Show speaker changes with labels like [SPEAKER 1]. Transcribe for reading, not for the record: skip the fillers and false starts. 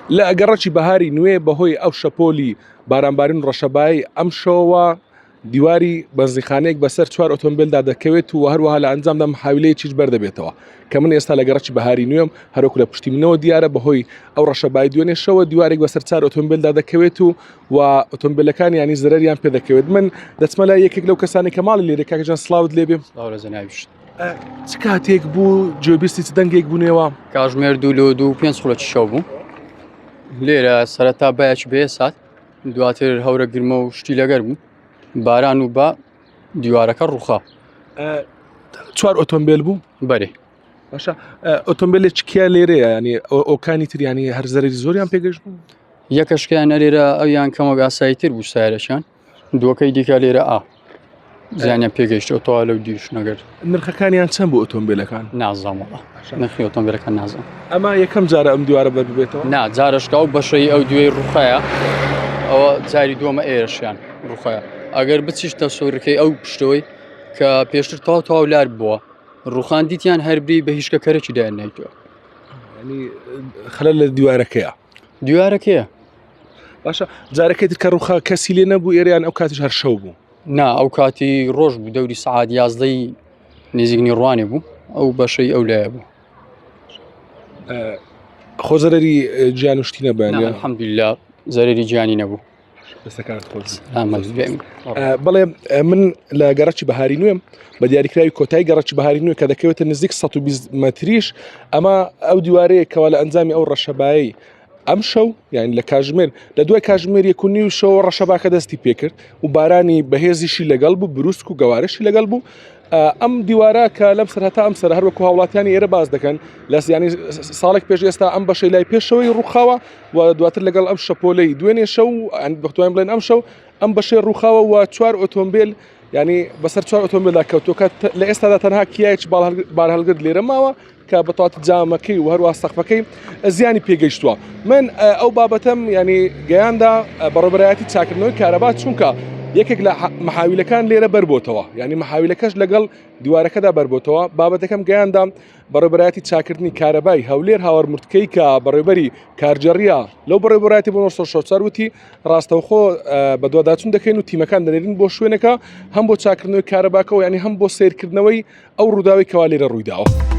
[SPEAKER 1] لە گەڕەکی بەهاری نوێ بەهۆی ئەو شەپۆلی بارانبارین ڕەشەبایی ئەم شەوە دیواری بەنزیخانەیەک بەسەر 4 ئۆتۆمبیلدا دەکەوێت و هەروەها لە ئەنجامدا محاولەیەکیش بەردەبێتەوە کە من ئێستا لە گەڕەکی بەهاری نوێم هەروەکو لە پشتی منەوە دیارە بەهۆی ئەو ڕەشەبای دوێنێ شەوە دیوارێک بەسەر 4 ئۆتۆمبیلدا دەکەوێت و ئۆتۆمبیلەکان ینی زەرەریان پێ دەکەوێت. من دەچمە لای یەکێک لەو کەسانی کە ماڵی لێرە کاکەجان سڵاوت لێبێ. چ کاتێک بوو جێبیستی چ دەنگێک بوونێەوە؟
[SPEAKER 2] کاتژمێر 2:05 شەو بوو لێرە سەرەتا بایەکی بێ سات دواتر هەورە گرمە و شتی لەگەر بوو باران و بە دیوارەکە ڕووخا
[SPEAKER 1] 4 ئۆتۆمبیل بوو
[SPEAKER 2] بەرێ
[SPEAKER 1] باشە ئۆتۆمبیلێک کیا لێرەیە ینی ئۆکانی تریانی هەر زەرری زۆریان پێگەشت بوو
[SPEAKER 2] یەکەشکیان لێرە ئەویان کەمە ئاساییتر بوو سایرەشان دووەکەی دیکە لێرە زیانیان پێگەیشتەوە تەوا لەو دیش نەگەر
[SPEAKER 1] نرخەکانیان چەند بوو ئۆتۆمبیلەکان
[SPEAKER 2] نازانەوە نرخی ئۆتۆمبیلەکان نازان
[SPEAKER 1] ئەمە یەکەم جارە ئەم دیوارە بەربێتەوە
[SPEAKER 2] نا جارشکا و بەشەی ئەو دوێ ڕوخایە ئەوە جاری دووەمە ئێرەشیان ڕوخایە ئەگەر بچیشتە سۆرەکەی ئەو پشتەوەی کە پێشتر تەواو لار بووە ڕوخان دیتیان هەربری بە هیچ کەرەی دایان نایتووە
[SPEAKER 1] خەلەل لە دیوارەکەیە
[SPEAKER 2] دیوارەکەیە
[SPEAKER 1] باشە جارەکەی کە ڕوخا کەسی لێ نەبوو ئێریان ئەو کاتیش هەر شەو بوو
[SPEAKER 2] نا ئەو کاتی ڕۆژ بوو دەوری سعات 11 نزیکنی ڕوانێ بوو ئەو بەشەی ئەو لایە بوو
[SPEAKER 1] خۆ زەرەری گیان و شتی نەبیان
[SPEAKER 2] الحەمدوللا زەرەری گیانی نەبوو
[SPEAKER 1] بەڵێ من لە گەڕەکی بەهاری نوێم بە دیاریکراوی کۆتایی گەڕەکی بەهاری نوێ کە دەکەوێتە نزیک 120 مەتریش ئەمە ئەو دیوارەیە کەوا لە ئەنجامی ئەو ڕەشەبایی ئەم شەو یعنی لە کاژمێر لە دوای کاژمێر 1.5 شەوە ڕەشەباکە دەستی پێکرد و بارانی بەهێزیشی لەگەڵ بوو بروسک و گەوارشی لەگەڵ بوو ئەم دیوارە کە لەم سەرهەتا ئەم سەر هەروەکو هاوڵاتیانی ئێرە باز دەکەن لە ینی ساڵێک پێش ئێستا ئەم بەشەی لای پێشەوەی ڕووخاوە و دواتر لەگەڵ ئەم شەپۆلەی دوێنێ شەو بەختوان بڵێن ئەم شەو ئەم بەشەی ڕووخاوە و 4 ئۆتۆمبیل ینی بەسەر 4 ئۆتۆمبیلدا کەوتوکە لە ئێستادا تەنها کیایەکی بار هەڵگرت لێرە ماوە کە بەتات جامەکەی و هەروە سەقفەکەی زیانی پێگەیشتووە. من ئەو بابەتەم ینی گەیاندا بەڕێبەرایەتی چاکردنەوەی کارەبا چونکە یەکێک لە محاویلەکان لێرە بەربۆتەوە ینی محاویلەکەش لەگەڵ دیوارەکەدا بەربۆتەوە بابەتەکەم گەیاندا بەڕێبەرایەتی چاکردنی کارەبای هەولێر هاوەرمورتکەی کە بەڕێبەری کارجەڕیە لەو بەڕێبەرایەتی بۆ 1940 وتی ڕاستەوخۆ بە دوواداچوون دەکەین و تیمەکان دەنێرین بۆ شوێنەکە هەم بۆ چاکردنەوەی کارەباکەوە ینی هەم بۆ سیرکردنەوەی ئەو ڕووداوی کەوا لێرە ڕوویداوە.